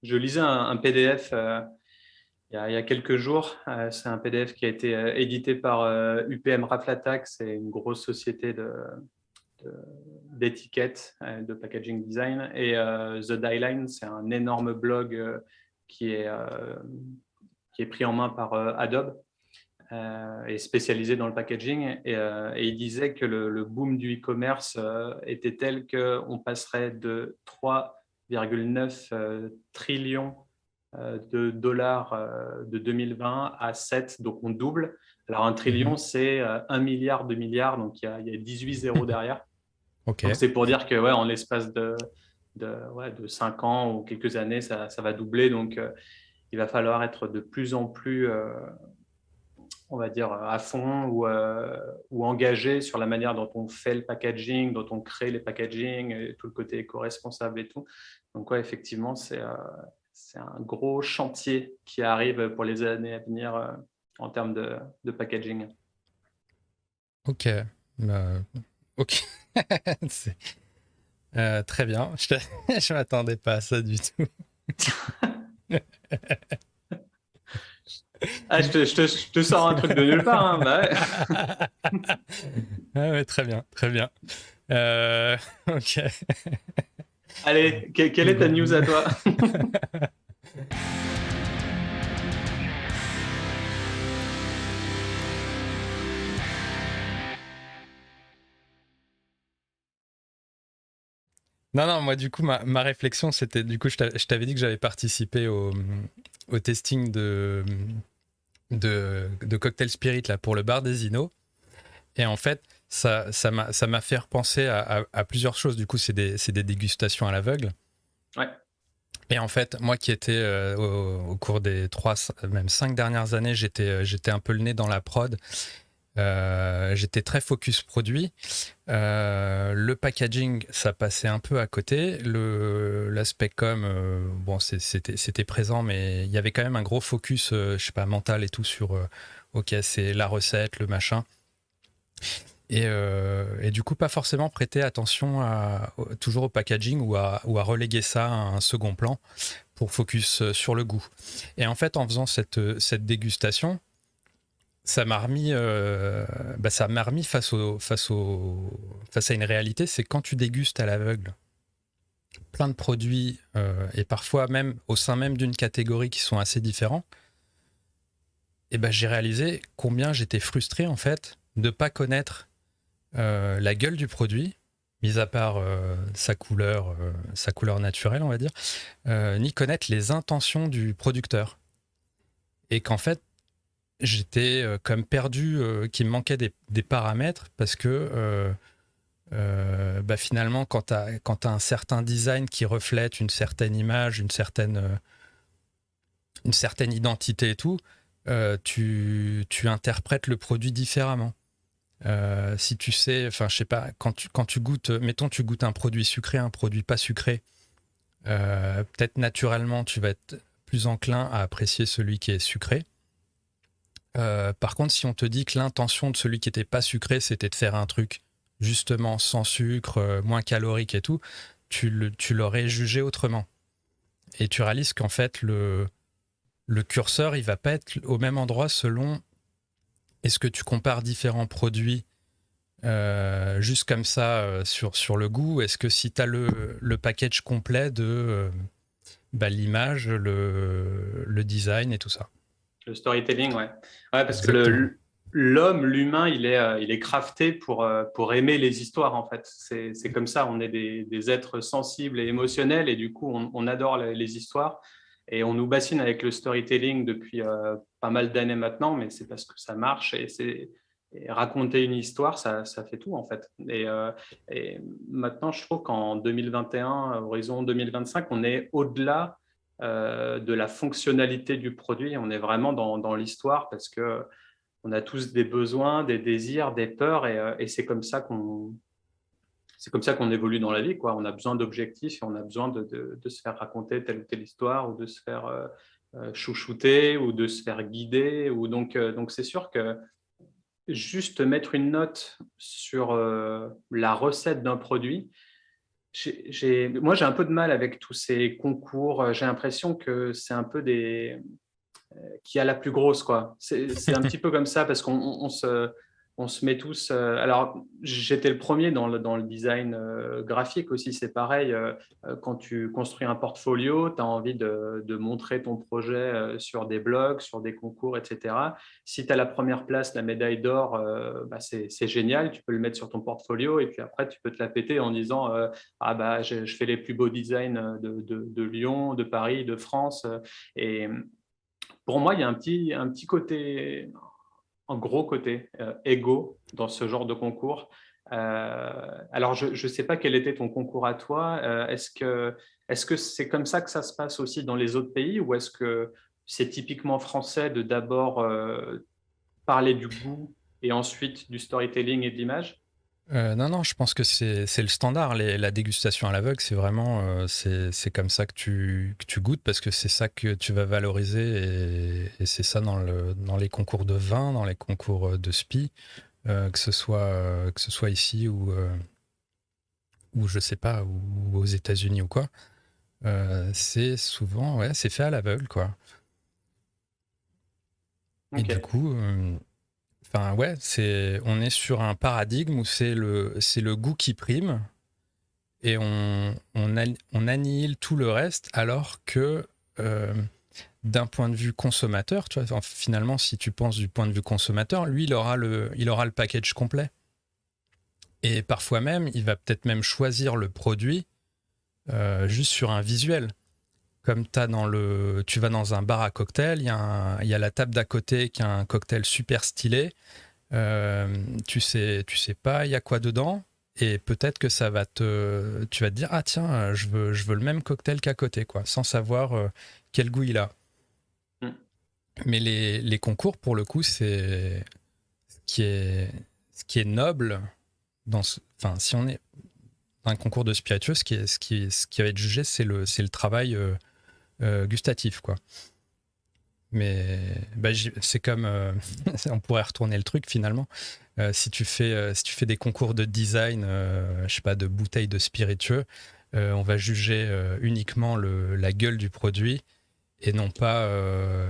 Je lisais un PDF il y a quelques jours. C'est un PDF qui a été édité par UPM Raflatac. C'est une grosse société de- d'étiquettes, de packaging design. Et The Dyeline, c'est un énorme blog qui est, euh, qui est pris en main par Adobe et spécialisé dans le packaging. Et il disait que le boom du e-commerce était tel qu'on passerait de 3,9 trillions de dollars de 2020 à 7, donc on double. Alors un trillion, Mhm. c'est 1 milliard, 2 milliards, donc il y a 18 zéros derrière. Ok. Donc c'est pour dire que ouais, en l'espace de 5 ans ou quelques années, ça va doubler. Donc il va falloir être de plus en plus on va dire, à fond ou engagé sur la manière dont on fait le packaging, dont on crée les packaging, et tout le côté éco-responsable et tout. Donc, ouais, effectivement, c'est un gros chantier qui arrive pour les années à venir en termes de packaging. Ok. Euh, ok. C'est, très bien. Je m'attendais pas à ça du tout. Ah, je te sors un truc de nulle part. Hein, bah ouais. Ah ouais, très bien, très bien. Ok. Allez, quelle est ta news Bon. à toi? Non, non, moi, du coup, ma réflexion, c'était, du coup, je t'avais dit que j'avais participé au testing de Cocktail Spirit là, pour le bar des Inos. Et en fait, ça m'a fait repenser à plusieurs choses. Du coup, c'est des dégustations à l'aveugle. Ouais, Et en fait, moi qui étais au cours des 5 dernières années, j'étais un peu le nez dans la prod. J'étais très focus produit. Le packaging, ça passait un peu à côté. L'aspect com, bon, c'était présent, mais il y avait quand même un gros focus, je sais pas, mental et tout sur, ok, c'est la recette, le machin. Et du coup, pas forcément prêter attention toujours au packaging ou à reléguer ça à un second plan pour focus sur le goût. Et en fait, en faisant cette dégustation, ça m'a remis face à une réalité, c'est quand tu dégustes à l'aveugle plein de produits et parfois même au sein même d'une catégorie qui sont assez différents, et ben j'ai réalisé combien j'étais frustré en fait de pas connaître la gueule du produit, mis à part sa couleur naturelle, on va dire, ni connaître les intentions du producteur. Et qu'en fait, j'étais comme perdu, qu'il me manquait des paramètres parce que finalement, quand t'as un certain design qui reflète une certaine image, une certaine identité et tout, tu interprètes le produit différemment. Si tu sais, enfin, je sais pas, quand tu goûtes, mettons, tu goûtes un produit sucré, un produit pas sucré, peut-être naturellement, tu vas être plus enclin à apprécier celui qui est sucré. Par contre, si on te dit que l'intention de celui qui était pas sucré, c'était de faire un truc justement sans sucre, moins calorique et tout, tu l'aurais jugé autrement. Et tu réalises qu'en fait, le curseur, il va pas être au même endroit selon est-ce que tu compares différents produits juste comme ça sur le goût. Est-ce que si tu as le package complet de l'image, le design et tout ça. le storytelling, ouais. Ouais, parce que Exactement. l'homme, l'humain, il est crafté pour aimer les histoires, en fait. C'est comme ça, on est des êtres sensibles et émotionnels, et du coup, on adore les histoires. Et on nous bassine avec le storytelling depuis pas mal d'années maintenant, mais c'est parce que ça marche, et raconter une histoire, ça fait tout, en fait. Et maintenant, je trouve qu'en 2021, horizon 2025, on est au-delà de la fonctionnalité du produit. On est vraiment dans l'histoire parce que on a tous des besoins, des désirs, des peurs, et c'est comme ça qu'on évolue dans la vie, quoi. On a besoin d'objectifs et on a besoin de se faire raconter telle ou telle histoire, ou de se faire chouchouter, ou de se faire guider. Donc c'est sûr que juste mettre une note sur la recette d'un produit, Moi, j'ai un peu de mal avec tous ces concours. J'ai l'impression que c'est un peu qui a la plus grosse, quoi. C'est un petit peu comme ça parce on se met tous. Alors, j'étais le premier dans le design graphique aussi, c'est pareil. Quand tu construis un portfolio, tu as envie de montrer ton projet sur des blogs, sur des concours, etc. Si tu as la première place, la médaille d'or, bah, c'est génial, tu peux le mettre sur ton portfolio et puis après, tu peux te la péter en disant ah bah, je fais les plus beaux designs de Lyon, de Paris, de France. Et pour moi, il y a un petit côté, un gros côté égo dans ce genre de concours. Alors, je ne sais pas quel était ton concours à toi. Est-ce que c'est comme ça que ça se passe aussi dans les autres pays ou est-ce que c'est typiquement français de d'abord parler du goût et ensuite du storytelling et de l'image? Non, je pense que c'est le standard. La dégustation à l'aveugle, c'est vraiment c'est comme ça que tu goûtes parce que c'est ça que tu vas valoriser et c'est ça dans les concours de vin, dans les concours de spi, que ce soit ici ou je sais pas, ou aux États-Unis ou quoi. C'est souvent, ouais, c'est fait à l'aveugle, quoi. Et du Ok. coup, enfin, ouais, on est sur un paradigme où c'est le goût qui prime et on annihile tout le reste alors que euh, d'un point de vue consommateur, tu vois, enfin, finalement, si tu penses du point de vue consommateur, lui, il aura le package complet. Et parfois même, il va peut-être même choisir le produit juste sur un visuel. Comme tu vas dans un bar à cocktail, il y a la table d'à côté qui a un cocktail super stylé. Tu sais pas il y a quoi dedans. Et peut-être que tu vas te dire, ah tiens, je veux le même cocktail qu'à côté, quoi, sans savoir quel goût il a. Mm. Mais les concours, pour le coup, c'est qui est, ce qui est noble enfin, si on est dans un concours de spiritueux, ce qui va être jugé, c'est le travail gustatif, quoi. Mais bah, c'est comme on pourrait retourner le truc finalement. Si tu fais des concours de design, je sais pas, de bouteilles de spiritueux, on va juger uniquement la gueule du produit et non pas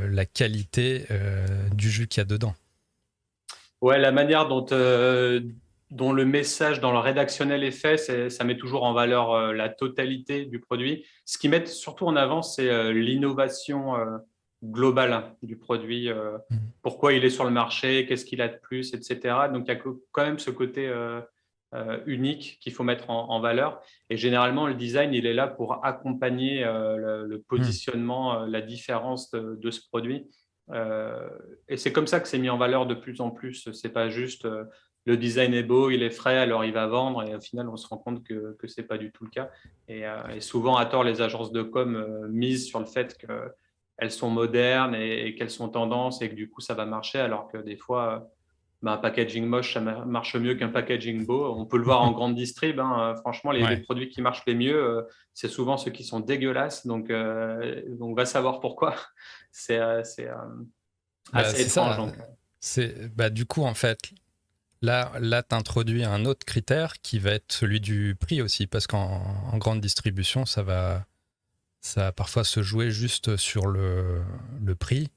la qualité du jus qu'il y a dedans. Ouais, la manière dont le message dans le rédactionnel est fait, ça met toujours en valeur la totalité du produit. Ce qui met surtout en avant, c'est l'innovation globale du produit, Mhm. pourquoi il est sur le marché, qu'est-ce qu'il a de plus, etc. Donc, il y a quand même ce côté unique qu'il faut mettre en valeur. Et généralement, le design, il est là pour accompagner le Mhm. positionnement, la différence de ce produit. Euh, et c'est comme ça que c'est mis en valeur de plus en plus. C'est pas juste le design est beau, il est frais, alors il va vendre. Et au final, on se rend compte que c'est pas du tout le cas. Et souvent, à tort, les agences de com misent sur le fait qu'elles sont modernes et qu'elles sont tendances et que du coup, ça va marcher, alors que des fois, bah, un packaging moche, ça marche mieux qu'un packaging beau. On peut le voir en grande distrib, hein. Franchement, les Ouais. produits qui marchent les mieux, c'est souvent ceux qui sont dégueulasses. Donc, on va savoir pourquoi. C'est Bah, assez c'est étrange. ça. Donc, Bah, du coup, en fait, là tu introduis un autre critère qui va être celui du prix aussi, parce en grande distribution, ça va parfois se jouer juste sur le prix,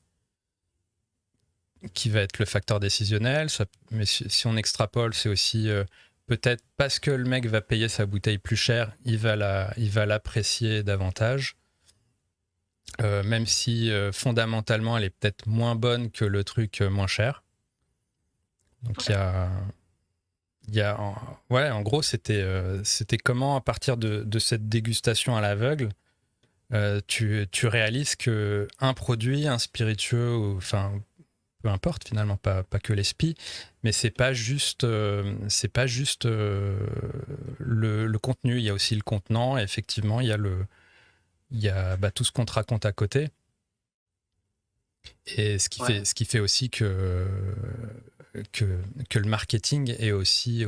qui va être le facteur décisionnel. Mais si on extrapole, c'est aussi peut-être parce que le mec va payer sa bouteille plus cher, il va l'apprécier davantage. Même si fondamentalement elle est peut-être moins bonne que le truc moins cher. Donc ouais, en gros, c'était comment, à partir de cette dégustation à l'aveugle, tu réalises que un produit, un spiritueux, enfin, peu importe finalement, pas que les spi, mais c'est pas juste le contenu, il y a aussi le contenant, et effectivement, il y a bah, tout ce qu'on te raconte à côté. Et ouais. ce qui fait aussi que le marketing est aussi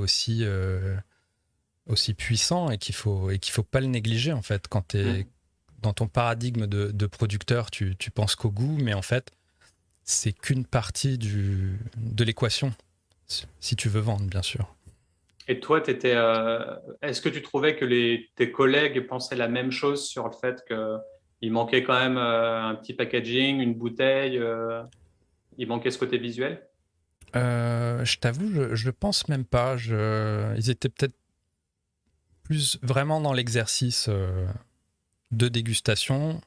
puissant et qu'il faut pas le négliger en fait. Quand tu es Mm. dans ton paradigme de producteur, tu penses qu'au goût, mais en fait, c'est qu'une partie de l'équation, si tu veux vendre, bien sûr. Et toi, est-ce que tu trouvais que tes collègues pensaient la même chose sur le fait qu'il manquait quand même un petit packaging, une bouteille, il manquait ce côté visuel? Je t'avoue, je pense même pas. Ils étaient peut-être plus vraiment dans l'exercice de dégustation,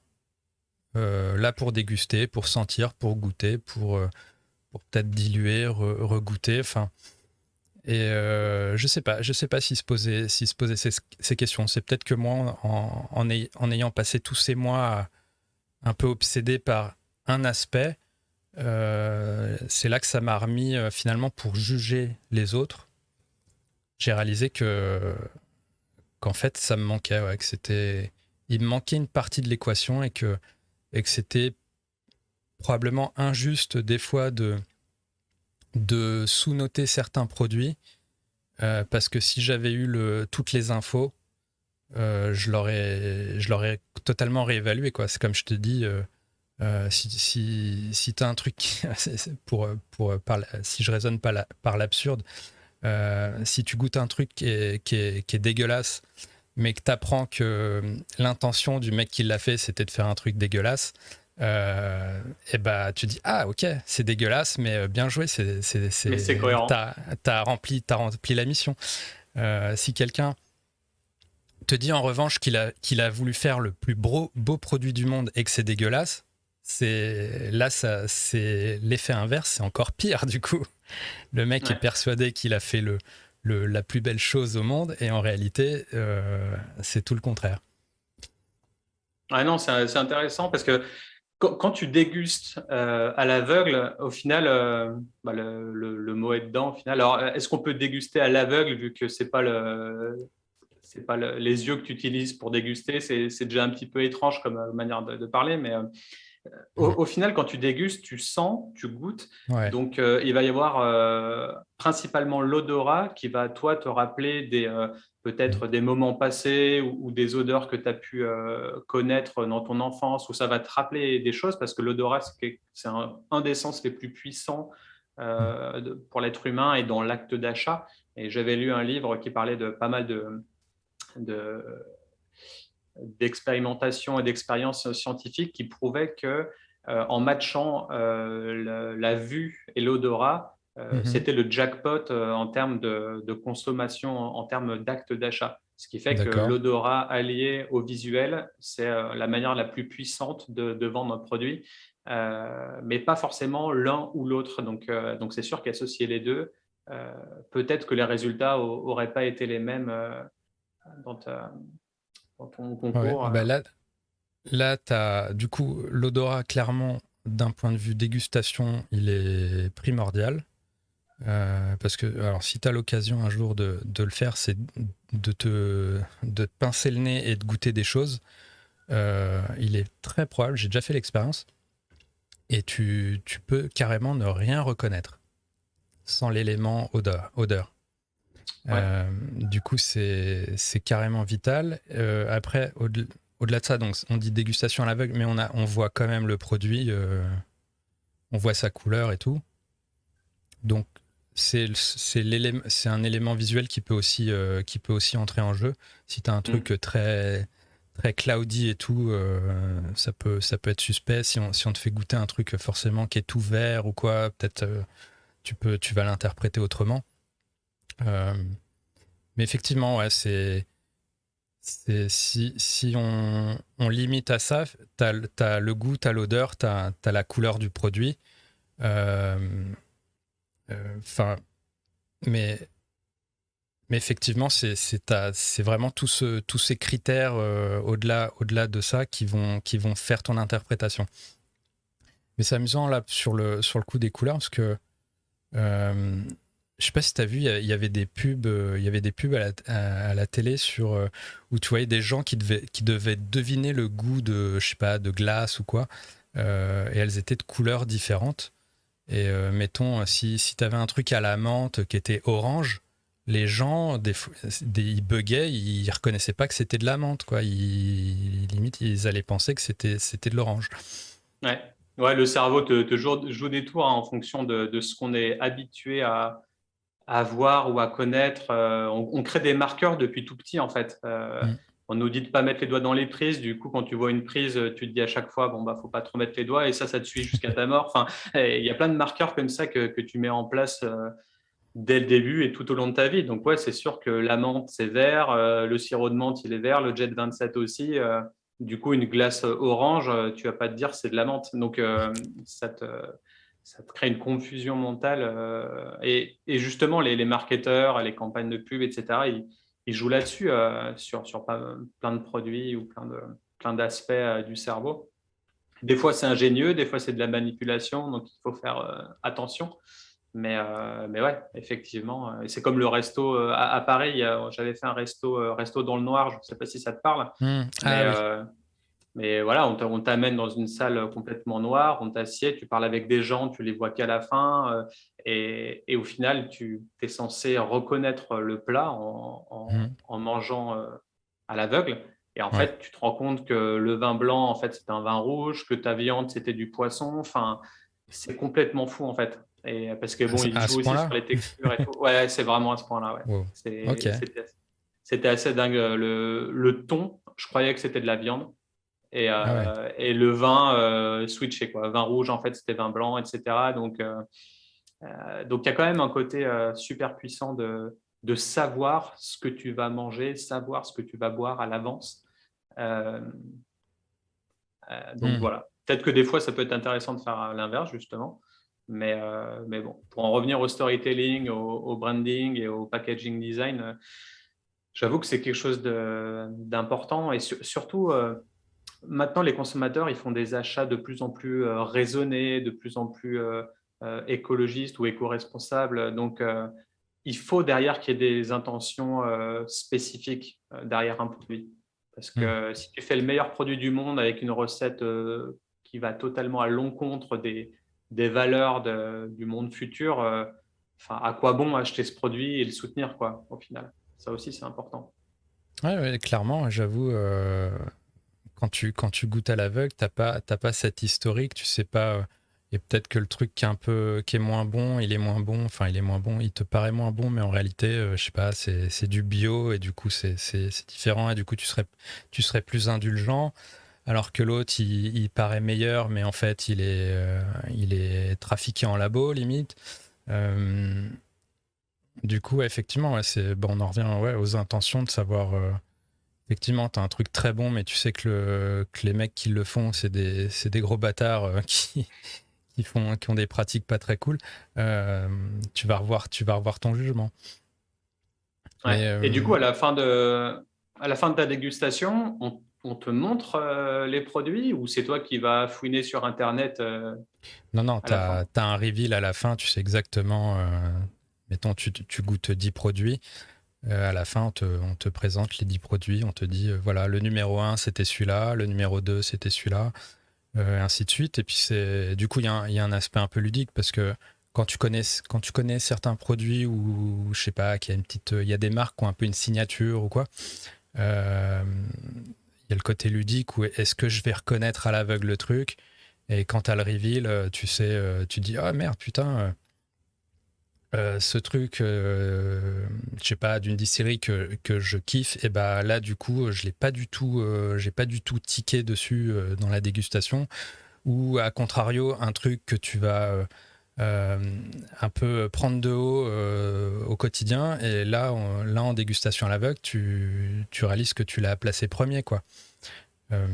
là pour déguster, pour sentir, pour goûter, pour peut-être diluer, regoûter. Enfin, et je sais pas s'ils se posaient ces questions. C'est peut-être que moi, en ayant passé tous ces mois un peu obsédé par un aspect, c'est là que ça m'a remis finalement pour juger les autres. J'ai réalisé qu'en fait ça me manquait, ouais, il me manquait une partie de l'équation et que c'était probablement injuste des fois de sous-noter certains produits parce que si j'avais eu toutes les infos, je l'aurais totalement réévalué, quoi. C'est comme je te dis, si tu as un truc, si je raisonne par l'absurde, si tu goûtes un truc qui est dégueulasse, mais que tu apprends que l'intention du mec qui l'a fait, c'était de faire un truc dégueulasse, et bah tu dis ah ok c'est dégueulasse mais bien joué, Mais c'est cohérent. t'as rempli la mission. Si quelqu'un te dit en revanche qu'il a voulu faire le plus beau produit du monde et que c'est dégueulasse, c'est l'effet inverse, c'est encore pire du coup. Le mec est Ouais. persuadé qu'il a fait la plus belle chose au monde et en réalité c'est tout le contraire. Ah non, c'est intéressant parce que quand tu dégustes à l'aveugle, au final, bah, le mot est dedans. Au final, alors est-ce qu'on peut déguster à l'aveugle vu que c'est pas les yeux que tu utilises pour déguster, c'est déjà un petit peu étrange comme manière de parler, mais au final, quand tu dégustes, tu sens, tu goûtes. Ouais. Donc, il va y avoir principalement l'odorat qui va, toi, te rappeler peut-être des moments passés ou des odeurs que tu as pu connaître dans ton enfance, où ça va te rappeler des choses, parce que l'odorat, c'est un des sens les plus puissants pour l'être humain et dans l'acte d'achat. Et j'avais lu un livre qui parlait de pas mal de d'expérimentation et d'expériences scientifiques qui prouvaient que en matchant la vue et l'odorat, Mhm. c'était le jackpot en termes de consommation, en termes d'acte d'achat. Ce qui fait que D'accord. l'odorat allié au visuel, c'est la manière la plus puissante de vendre un produit, mais pas forcément l'un ou l'autre. Donc c'est sûr qu'associer les deux, peut-être que les résultats n'auraient pas été les mêmes dans, dans ton Ouais. concours. Bah là t'as du coup l'odorat clairement d'un point de vue dégustation, il est primordial. Parce que, alors, si tu as l'occasion un jour de le faire, c'est de te pincer le nez et de goûter des choses. Il est très probable, j'ai déjà fait l'expérience, et tu peux carrément ne rien reconnaître sans l'élément odeur. Ouais. Du coup, c'est carrément vital. Après, au-delà de ça, donc, on dit dégustation à l'aveugle, mais on voit quand même le produit, on voit sa couleur et tout. Donc, c'est un élément visuel qui peut aussi entrer en jeu. Si tu as un truc Mm. très, très cloudy et tout, ça peut être suspect. Si on te fait goûter un truc forcément qui est tout vert ou quoi, peut-être tu vas l'interpréter autrement. Euh, mais effectivement, ouais, si on limite à ça, t'as le goût, t'as l'odeur, t'as la couleur du produit. Enfin, mais Mais effectivement, c'est vraiment tous ces critères au-delà de ça qui vont faire ton interprétation. Mais c'est amusant là sur le coup des couleurs parce que je sais pas si tu as vu, il y avait des pubs, à la télé où tu voyais des gens qui devaient deviner le goût de, je sais pas, de glace ou quoi, et elles étaient de couleurs différentes. Et mettons, si tu avais un truc à la menthe qui était orange, les gens, ils buggaient, ils reconnaissaient pas que c'était de la menthe, quoi. Limite, ils allaient penser que c'était de l'orange. Ouais. Ouais, le cerveau te joue des tours hein, en fonction de ce qu'on est habitué à à voir ou à connaître. On crée des marqueurs depuis tout petit, en fait. Mm. On nous dit de pas mettre les doigts dans les prises. Du coup, quand tu vois une prise, tu te dis à chaque fois, bon, bah, faut pas trop mettre les doigts et ça te suit jusqu'à ta mort. Enfin, il y a plein de marqueurs comme ça que tu mets en place dès le début et tout au long de ta vie. Donc, ouais, c'est sûr que la menthe, c'est vert, le sirop de menthe, il est vert, le Jet 27 aussi. Du coup, une glace orange, tu vas pas te dire c'est de la menthe. Donc, ça te crée une confusion mentale. Et justement, les marketeurs, les campagnes de pub, etc., ils jouent là-dessus, sur plein de produits ou plein d'aspects du cerveau. Des fois, c'est ingénieux, des fois, c'est de la manipulation, donc il faut faire attention. Mais ouais, effectivement. Et c'est comme le resto à Paris. J'avais fait un resto dans le noir. Je ne sais pas si ça te parle. Mm. Mais, Ah oui. euh, mais voilà, on t'amène dans une salle complètement noire. On t'assied, tu parles avec des gens, tu les vois qu'à la fin. Et au final, tu es censé reconnaître le plat Mm. en mangeant à l'aveugle. Et en Ouais. fait, tu te rends compte que le vin blanc, en fait, c'était un vin rouge, que ta viande, c'était du poisson. Enfin, c'est complètement fou, en fait. Et parce que bon, il À joue ce aussi sur point-là? les textures et tout. Ouais, c'est vraiment à ce point-là. Ouais. Wow. Ok. C'était assez dingue. Le thon, je croyais que c'était de la viande. Et, Ah ouais. et le vin switché, quoi. Vin rouge, en fait, c'était vin blanc, etc. Donc il y a quand même un côté super puissant de savoir ce que tu vas manger, savoir ce que tu vas boire à l'avance. Euh, donc Mm. voilà. Peut-être que des fois, ça peut être intéressant de faire l'inverse, justement. Mais bon, pour en revenir au storytelling, au branding et au packaging design, j'avoue que c'est quelque chose d'important. Et surtout, maintenant, les consommateurs, ils font des achats de plus en plus raisonnés, de plus en plus écologistes ou éco-responsables. Donc, il faut derrière qu'il y ait des intentions spécifiques derrière un produit. Parce Mm. que si tu fais le meilleur produit du monde avec une recette qui va totalement à l'encontre des valeurs du monde futur, enfin, à quoi bon acheter ce produit et le soutenir, quoi, au final. Ça aussi, c'est important. Ouais, ouais, clairement, j'avoue, quand tu goûtes à l'aveugle, t'as pas cet historique, tu sais pas. Et peut-être que le truc qui est moins bon, il est moins bon. Enfin, il est moins bon, il te paraît moins bon, mais en réalité, je sais pas, c'est du bio et du coup, c'est différent et du coup, tu serais plus indulgent. Alors que l'autre, il paraît meilleur, mais en fait, il est trafiqué en labo, limite. Euh, du coup, ouais, effectivement, ouais, bon, on en revient, ouais, aux intentions de savoir. Effectivement, t'as un truc très bon, mais tu sais que les mecs qui le font, c'est des gros bâtards qui ont des pratiques pas très cool. Tu vas revoir ton jugement. Ouais. Mais Et du coup, à la fin de ta dégustation, on te montre les produits ou c'est toi qui vas fouiner sur Internet non, non, à la fin? t'as un reveal à la fin, tu sais exactement. Mettons, tu goûtes 10 produits. À la fin, on te présente les 10 produits. On te dit, voilà, le numéro 1, c'était celui-là. Le numéro 2, c'était celui-là. Ainsi de suite. Et puis, du coup, il y a un aspect un peu ludique parce que quand tu connais certains produits ou, je sais pas, il y a des marques qui ont un peu une signature ou quoi, il y a le côté ludique où est-ce que je vais reconnaître à l'aveugle le truc. Et quand tu as le reveal, tu sais, tu te dis, ah merde, putain, ce truc, je sais pas, d'une distillerie que je kiffe, et bah là, du coup, je l'ai pas du tout, j'ai pas du tout tiqué dessus dans la dégustation. Ou à contrario, un truc que tu vas un peu prendre de haut au quotidien, et là, en dégustation à l'aveugle, tu réalises que tu l'as placé premier, quoi. Euh,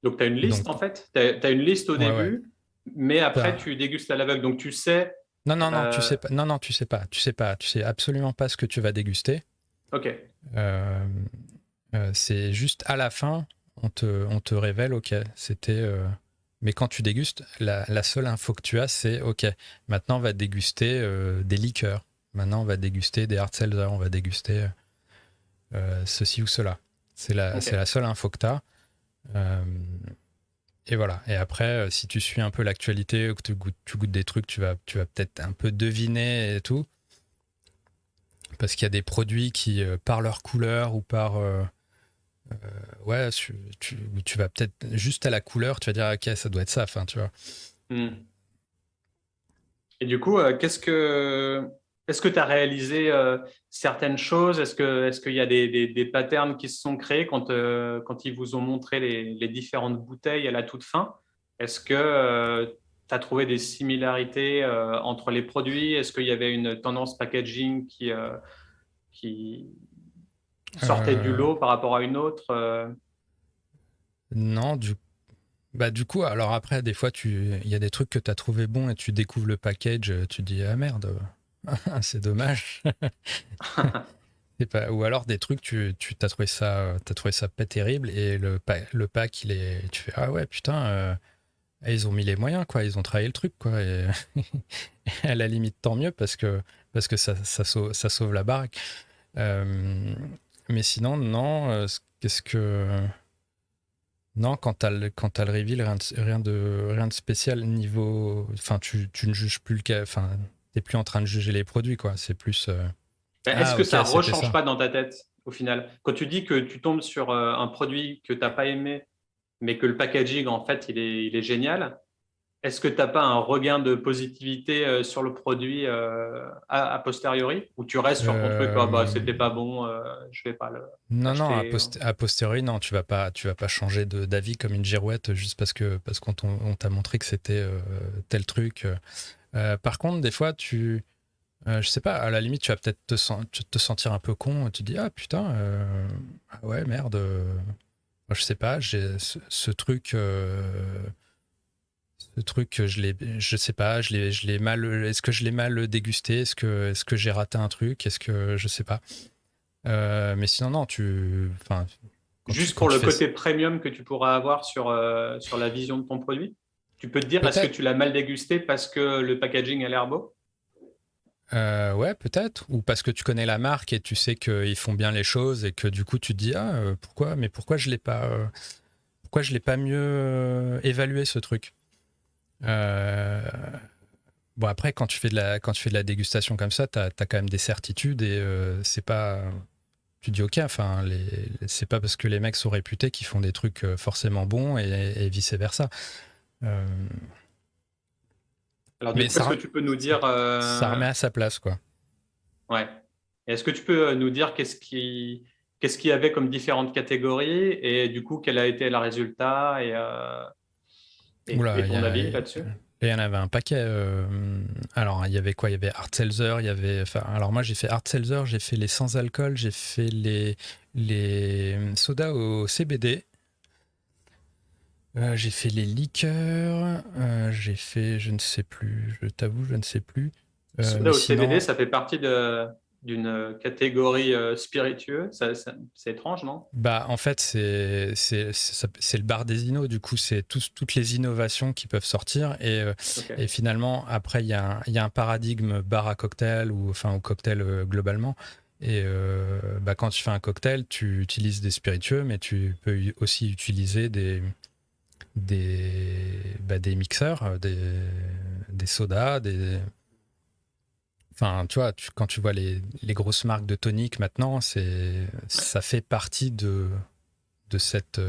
Donc, tu as une donc, liste en fait. Tu as une liste au ouais, ouais. début, mais après, T'as- tu dégustes à l'aveugle. Donc, tu sais. Non, non, non, tu euh, sais pas. Non, non, tu sais pas. Tu sais pas. Tu sais absolument pas ce que tu vas déguster. OK. Euh, c'est juste à la fin, on te révèle, ok, c'était. Mais quand tu dégustes, la seule info que tu as, c'est ok, maintenant on va déguster des liqueurs. Maintenant on va déguster des hard seltzer, on va déguster ceci ou cela. C'est la OK. seule info que tu as. Et voilà. Et après, si tu suis un peu l'actualité, ou que tu goûtes des trucs, tu vas peut-être un peu deviner et tout. Parce qu'il y a des produits qui, par leur couleur ou par. Ouais, tu vas peut-être juste à la couleur, tu vas dire, ok, ça doit être ça, enfin, tu vois. Hmm. Et du coup, est-ce que tu as réalisé certaines choses? Est-ce qu'il y a des patterns qui se sont créés quand ils vous ont montré les différentes bouteilles à la toute fin? Est-ce que tu as trouvé des similarités entre les produits? Est-ce qu'il y avait une tendance packaging qui sortait du Euh, lot par rapport à une autre? non, du coup, alors après, des fois, il y a des trucs que tu as trouvé bons et tu découvres le package, tu te dis, ah merde, c'est dommage. C'est pas... Ou alors des trucs, tu t'as trouvé ça pas terrible et le pack, tu fais, ah ouais, putain, ils ont mis les moyens, quoi, ils ont travaillé le truc, quoi. Et à la limite, tant mieux parce que ça sauve la baraque. Euh, mais sinon, non, qu'est-ce que. Non, quand t'as le reveal, rien de spécial niveau. Enfin, tu ne juges plus le cas. Enfin, t'es plus en train de juger les produits, quoi. C'est plus. Ben, est-ce Ah, que ok, ça c'était rechange ça. pas dans ta tête au final? Quand tu dis que tu tombes sur un produit que tu n'as pas aimé, mais que le packaging, en fait, il est génial, est-ce que tu n'as pas un regain de positivité sur le produit a posteriori? Ou tu restes sur ton truc, ah, bah, Euh, c'était pas bon, je vais pas Non, non, l'acheter. a posteriori, non, tu vas pas changer d'avis comme une girouette juste parce qu'on on t'a montré que c'était tel truc. Par contre, des fois, je sais pas, à la limite, tu vas peut-être te sentir un peu con. Tu te dis, ah putain, ah ouais, merde. Moi, je sais pas, j'ai ce truc, je sais pas, je l'ai mal. Est-ce que je l'ai mal dégusté? Est-ce que j'ai raté un truc? Est-ce que je sais pas. Mais sinon, non, enfin, Juste quand pour tu le fais, côté premium que tu pourras avoir sur la vision de ton produit, tu peux te dire, est-ce que peut-être, tu l'as mal dégusté parce que le packaging a l'air beau? ouais, peut-être, ou parce que tu connais la marque et tu sais qu'ils font bien les choses et que du coup tu te dis, ah, pourquoi je l'ai pas mieux évalué ce truc. Euh, bon après, quand tu fais de la dégustation comme ça, t'as quand même des certitudes et c'est pas, tu te dis ok, enfin, c'est pas parce que les mecs sont réputés qu'ils font des trucs forcément bons et vice versa. Euh, Alors du mais coup, est-ce que tu peux nous dire, ça remet à sa place, quoi. ouais, est-ce que tu peux nous dire qu'est-ce qu'il y avait comme différentes catégories et du coup, quel a été le résultat Oula, et ton avis là-dessus? il y en avait un paquet. Alors, il y avait quoi? Il y avait Hard Seltzer, il y avait. Enfin, alors moi, j'ai fait Hard Seltzer, j'ai fait les sans alcool, j'ai fait les sodas au CBD, j'ai fait les liqueurs, j'ai fait, je ne sais plus, je t'avoue, je ne sais plus. Soda Mais au CBD, sinon, ça fait partie d'une catégorie spiritueux. C'est étrange, non? bah, en fait, c'est le bar des innos. Du coup, c'est toutes les innovations qui peuvent sortir. Et Ok. finalement, après, il y a un paradigme bar à cocktail ou enfin au cocktail globalement. Et bah, quand tu fais un cocktail, tu utilises des spiritueux, mais tu peux aussi utiliser des mixeurs, des sodas, Enfin, tu vois, quand tu vois les grosses marques de tonic maintenant, ça fait partie de cette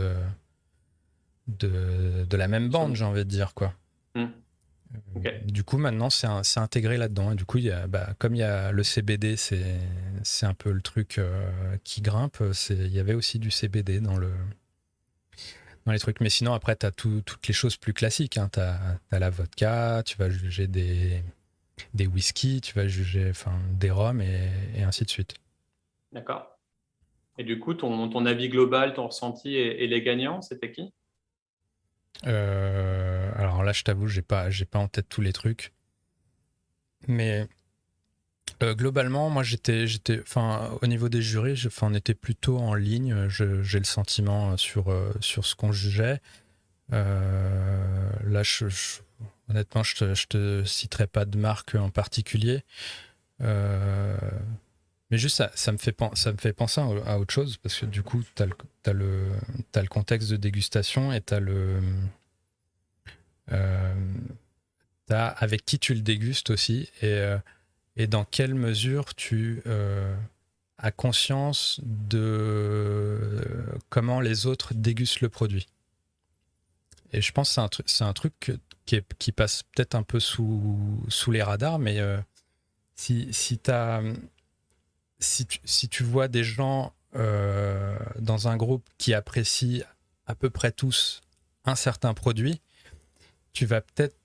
de la même bande, j'ai envie de dire quoi. Hmm. Ok. Du coup, maintenant, c'est intégré là-dedans. Et du coup, comme il y a le CBD, c'est un peu le truc qui grimpe. Il y avait aussi du CBD dans les trucs. Mais sinon, après, tu as toutes les choses plus classiques. Hein. Tu as la vodka, tu vas juger des whisky, tu vas juger enfin, des rhums et ainsi de suite. D'accord. Et du coup, ton avis global, ton ressenti et les gagnants, c'était qui? Alors là, je t'avoue, j'ai pas en tête tous les trucs. Mais globalement, moi, enfin, au niveau des jurys, enfin, on était plutôt en ligne. J'ai le sentiment sur ce qu'on jugeait. Là, honnêtement, je te citerai pas de marque en particulier. Euh, mais juste, ça me fait penser à autre chose parce que du coup, t'as le contexte de dégustation et euh, t'as avec qui tu le dégustes aussi et dans quelle mesure tu as conscience de comment les autres dégustent le produit. Et je pense que c'est un truc qui passe peut-être un peu sous les radars, mais si si tu vois des gens dans un groupe qui apprécient à peu près tous un certain produit, tu vas peut-être,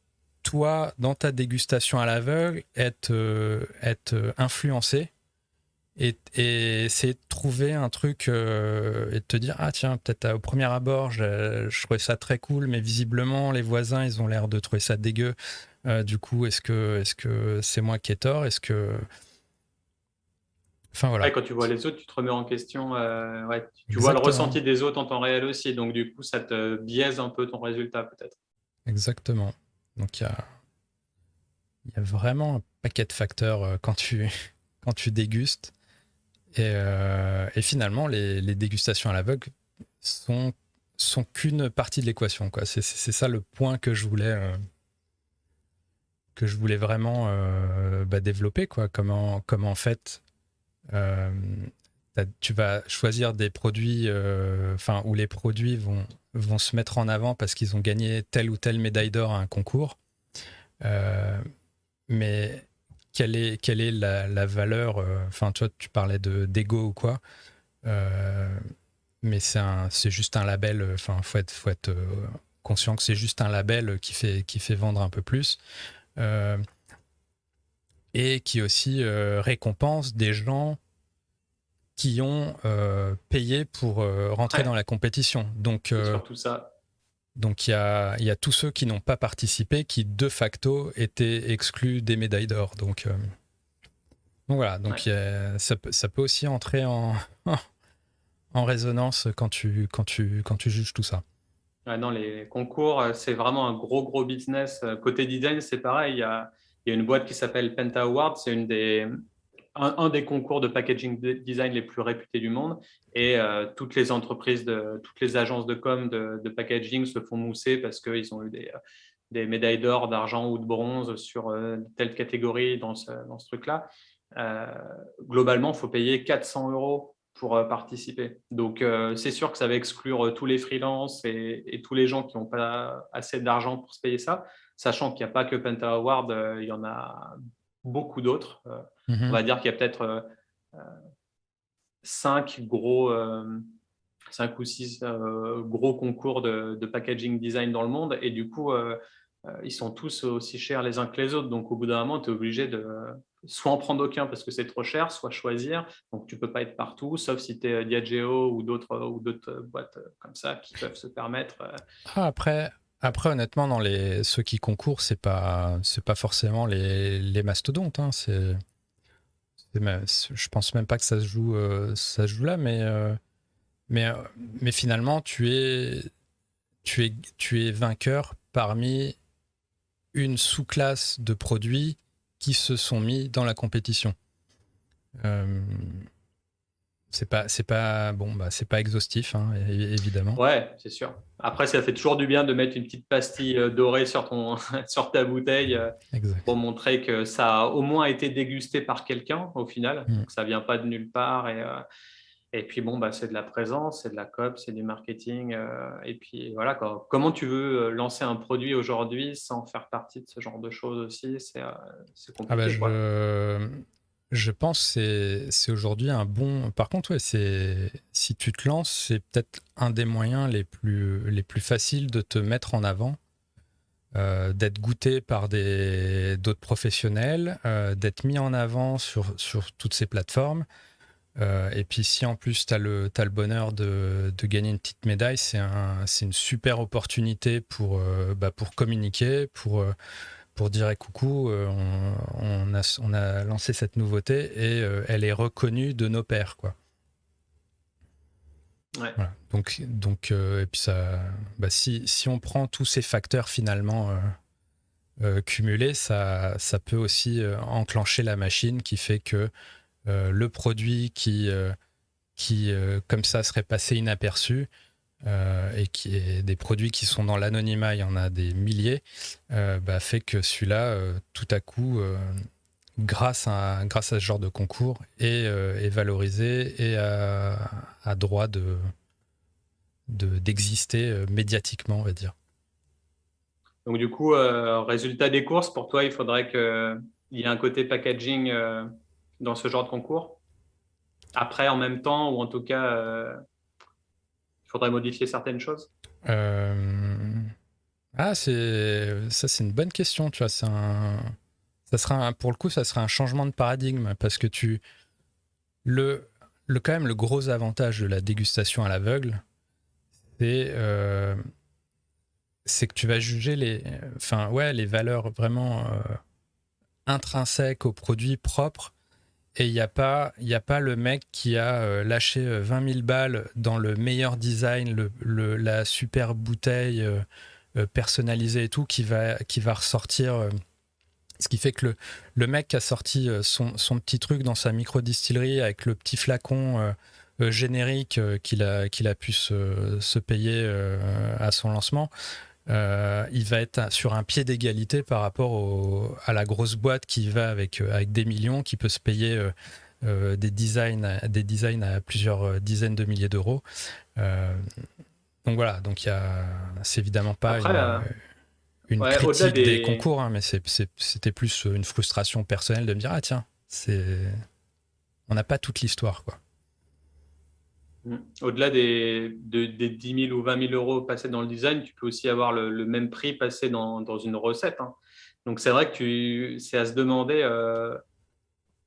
toi, dans ta dégustation à l'aveugle, être influencé et essayer de trouver un truc et de te dire, ah tiens, peut-être au premier abord, je trouvais ça très cool, mais visiblement, les voisins, ils ont l'air de trouver ça dégueu. Du coup, est-ce que c'est moi qui ai tort? Est-ce que... Enfin, voilà. Ouais, quand tu vois les autres, tu te remets en question. Ouais, tu vois le Exactement. ressenti des autres en temps réel aussi. Donc, du coup, ça te biaise un peu ton résultat, peut-être. Exactement. Donc, il y a vraiment un paquet de facteurs quand tu dégustes. Et finalement, les dégustations à l'aveugle sont qu'une partie de l'équation, quoi. C'est ça le point que je voulais vraiment développer, quoi. Comment en fait euh, tu vas choisir des produits, où les produits vont se mettre en avant parce qu'ils ont gagné telle ou telle médaille d'or à un concours. Euh, mais quelle est la valeur? Enfin, tu vois, tu parlais d'ego ou quoi. Euh, mais c'est juste un label. Enfin, faut être conscient que c'est juste un label qui fait vendre un peu plus euh, et qui aussi récompense des gens qui ont payé pour rentrer dans Ouais, la compétition. c'est surtout ça. Donc il y a tous ceux qui n'ont pas participé qui de facto étaient exclus des médailles d'or. Donc voilà, Ouais. ça peut aussi entrer en résonance quand tu juges tout ça. Ouais, non, les concours, c'est vraiment un gros business. Côté design, c'est pareil. Il y a une boîte qui s'appelle Penta Awards. C'est un des concours de packaging design les plus réputés du monde. Et toutes les entreprises, toutes les agences de com de packaging se font mousser parce qu'ils ont eu des médailles d'or, d'argent ou de bronze sur telle catégorie dans ce truc-là. Euh, Globalement, il faut payer 400 € pour participer. Donc, c'est sûr que ça va exclure tous les freelances et tous les gens qui n'ont pas assez d'argent pour se payer ça, sachant qu'il n'y a pas que Penta Award, il y en a beaucoup d'autres. On Mhm. va dire qu'il y a peut-être 5 gros, 5 ou 6 gros concours de packaging design dans le monde. Et du coup, ils sont tous aussi chers les uns que les autres. Donc, au bout d'un moment, tu es obligé de soit en prendre aucun parce que c'est trop cher, soit choisir. Donc, tu ne peux pas être partout, sauf si tu es Diageo ou d'autres boîtes comme ça qui peuvent se permettre. Ah, après, honnêtement, dans ceux qui concourent, c'est pas forcément les mastodontes. Hein, je pense même pas que ça se joue là, mais, euh, mais finalement, tu es vainqueur parmi une sous-classe de produits qui se sont mis dans la compétition. Euh, c'est pas exhaustif, hein, évidemment. Ouais, c'est sûr. Après, ça fait toujours du bien de mettre une petite pastille dorée sur sur ta bouteille pour Exact. montrer que ça a au moins été dégusté par quelqu'un au final. Mm. Donc, ça vient pas de nulle part. Et puis, bon, bah, c'est de la présence, c'est de la com, c'est du marketing. Et puis, voilà, quoi. Comment tu veux lancer un produit aujourd'hui sans faire partie de ce genre de choses aussi? C'est Ah bah compliqué, quoi. je pense que c'est aujourd'hui un bon. Par contre, ouais, si tu te lances, c'est peut-être un des moyens les plus faciles de te mettre en avant, d'être goûté par d'autres professionnels, d'être mis en avant sur toutes ces plateformes. Et puis si en plus t'as le bonheur de gagner une petite médaille, c'est une super opportunité pour communiquer, pour dire coucou, on a lancé cette nouveauté et elle est reconnue de nos pairs, quoi. Ouais. Voilà. Et puis si on prend tous ces facteurs finalement cumulés, ça peut aussi enclencher la machine qui fait que le produit qui comme ça serait passé inaperçu et qui est des produits qui sont dans l'anonymat, il y en a des milliers, fait que celui-là, tout à coup, grâce à ce genre de concours, est valorisé et a droit d'exister médiatiquement, on va dire. Donc, du coup, résultat des courses, pour toi, il faudrait que il y a un côté packaging dans ce genre de concours. Après, en même temps, ou en tout cas, il faudrait modifier certaines choses. Euh, Ah, c'est une bonne question, tu vois. Pour le coup, ça sera un changement de paradigme parce que quand même, le gros avantage de la dégustation à l'aveugle, c'est c'est que tu vas juger les valeurs vraiment intrinsèques au produit propre. Et il y a pas le mec qui a lâché 20 000 balles dans le meilleur design, la super bouteille personnalisée et tout, qui va ressortir. Ce qui fait que le mec qui a sorti son petit truc dans sa micro-distillerie avec le petit flacon générique qu'il a pu se payer à son lancement, il va être sur un pied d'égalité par rapport à la grosse boîte qui va avec des millions, qui peut se payer des designs à plusieurs dizaines de milliers d'euros. Donc voilà, c'est évidemment pas Après, une ouais, au-delà critique des des, concours, hein, mais c'était plus une frustration personnelle de me dire, ah tiens, on n'a pas toute l'histoire, quoi. au-delà des 10 000 ou 20 000 euros passés dans le design, tu peux aussi avoir le même prix passé dans une recette, hein. Donc, c'est vrai que c'est à se demander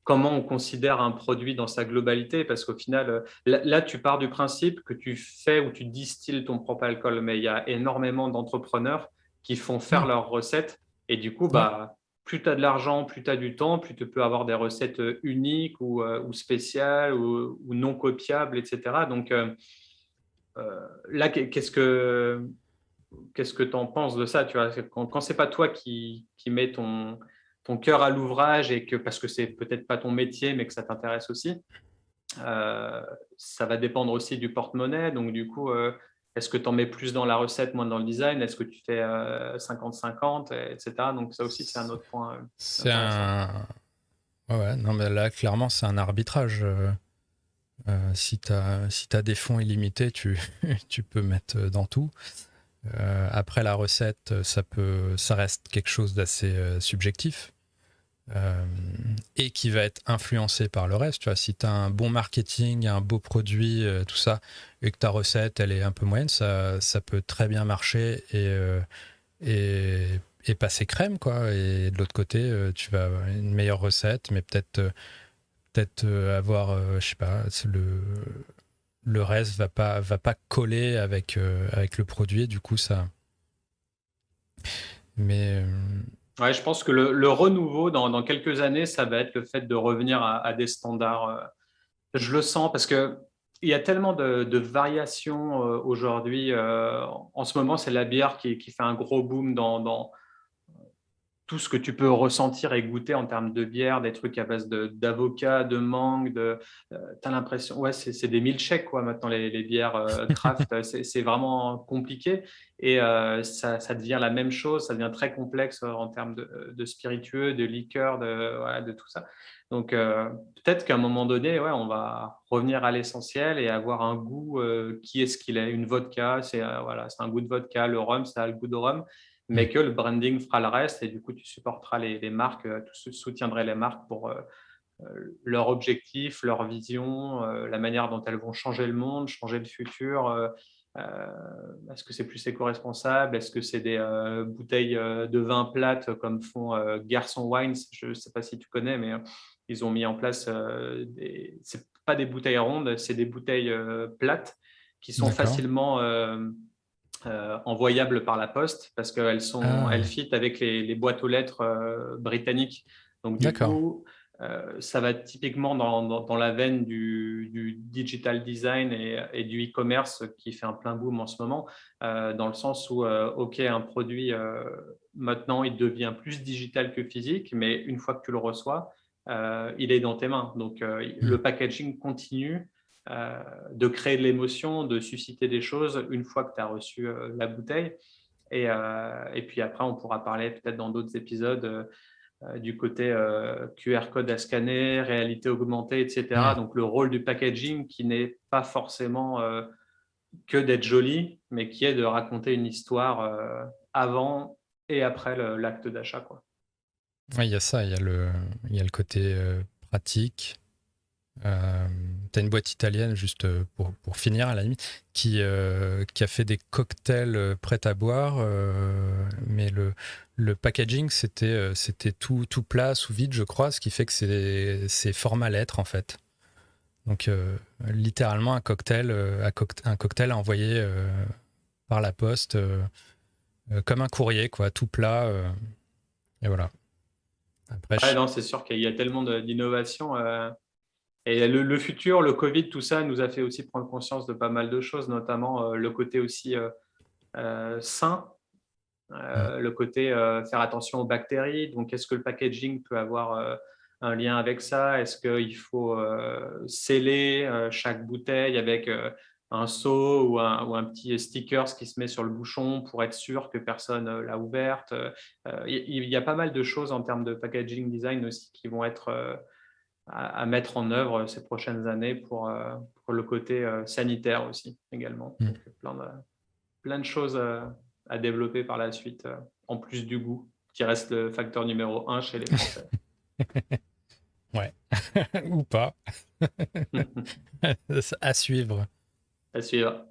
comment on considère un produit dans sa globalité, parce qu'au final, là, tu pars du principe que tu fais ou tu distilles ton propre alcool, mais il y a énormément d'entrepreneurs qui font faire Hmm. leurs recettes, et du coup, Ouais. bah, plus tu as de l'argent, plus tu as du temps, plus tu peux avoir des recettes uniques ou spéciales ou non copiables, etc. Donc, là, qu'est-ce que tu en penses de ça, tu vois? Quand c'est pas toi qui mets ton cœur à l'ouvrage et que parce que c'est peut-être pas ton métier, mais que ça t'intéresse aussi, euh, ça va dépendre aussi du porte-monnaie. Donc, du coup, est-ce que tu en mets plus dans la recette, moins dans le design? Est-ce que tu fais 50-50, etc. Donc, ça aussi, c'est un autre point C'est intéressant. un. Ouais, non, mais là, clairement, c'est un arbitrage. Si t'as des fonds illimités, tu peux mettre dans tout. Après, la recette, ça reste quelque chose d'assez subjectif. euh, et qui va être influencé par le reste. Tu vois, si tu as un bon marketing, un beau produit, tout ça, et que ta recette, elle est un peu moyenne, ça peut très bien marcher et, et passer crème, quoi. Et de l'autre côté, tu vas avoir une meilleure recette, mais peut-être avoir, je sais pas, le reste va pas coller avec le produit, du coup, ça. Mais Ouais, je pense que le renouveau dans quelques années, ça va être le fait de revenir à des standards. Je le sens parce que il y a tellement de variations aujourd'hui. En ce moment, c'est la bière qui fait un gros boom dans tout ce que tu peux ressentir et goûter en termes de bière, des trucs à base d'avocat, de mangue, t'as l'impression, ouais, c'est des milkshakes quoi maintenant les bières craft, c'est vraiment compliqué et ça devient la même chose, ça devient très complexe en termes de spiritueux, de liqueurs, de tout ça. Donc peut-être qu'à un moment donné, ouais, on va revenir à l'essentiel et avoir un goût qui est ce qu'il est. Une vodka, c'est voilà, c'est un goût de vodka, le rhum, ça a le goût de rhum mais que le branding fera le reste et du coup, tu supporteras les marques, tu soutiendrais les marques pour leur objectif, leur vision, la manière dont elles vont changer le monde, changer le futur. Est-ce que c'est plus éco-responsable? Est-ce que c'est des bouteilles de vin plates comme font Garçon Wines? Je ne sais pas si tu connais, mais ils ont mis en place c'est pas des bouteilles rondes, c'est des bouteilles plates qui sont d'accord. facilement envoyables par la poste parce elles Ah, fit avec les boîtes aux lettres britanniques. Donc du d'accord. coup, ça va typiquement dans la veine du digital design et du e-commerce qui fait un plein boom en ce moment, dans le sens où, OK, un produit, maintenant, il devient plus digital que physique, mais une fois que tu le reçois, il est dans tes mains. Donc, Hmm. le packaging continue de créer de l'émotion, de susciter des choses une fois que tu as reçu la bouteille. Et puis après, on pourra parler peut-être dans d'autres épisodes du côté QR code à scanner, réalité augmentée, Hmm. etc. Donc le rôle du packaging qui n'est pas forcément que d'être joli, mais qui est de raconter une histoire avant et après l'acte d'achat, quoi. Ouais, il y a ça, il y a le côté pratique. T'as une boîte italienne, juste pour finir à la limite, qui a fait des cocktails prêts à boire, mais le packaging, c'était tout plat, sous vide, je crois, ce qui fait que c'est format lettre, en fait. Donc, littéralement, un cocktail à envoyer par la poste, comme un courrier, quoi, tout plat. Et voilà. Après, Ouais, non, c'est sûr qu'il y a tellement d'innovations. Et le futur, le Covid, tout ça nous a fait aussi prendre conscience de pas mal de choses, notamment le côté aussi sain, le côté faire attention aux bactéries. Donc, est-ce que le packaging peut avoir un lien avec ça? Est-ce qu'il faut sceller chaque bouteille avec un seau ou un petit sticker qui se met sur le bouchon pour être sûr que personne l'a ouverte? Il y a pas mal de choses en termes de packaging design aussi qui vont être à mettre en œuvre ces prochaines années pour le côté sanitaire aussi également. Donc, plein de choses à développer par la suite, en plus du goût, qui reste le facteur numéro un chez les Français. ouais. Ou pas. À suivre. À suivre.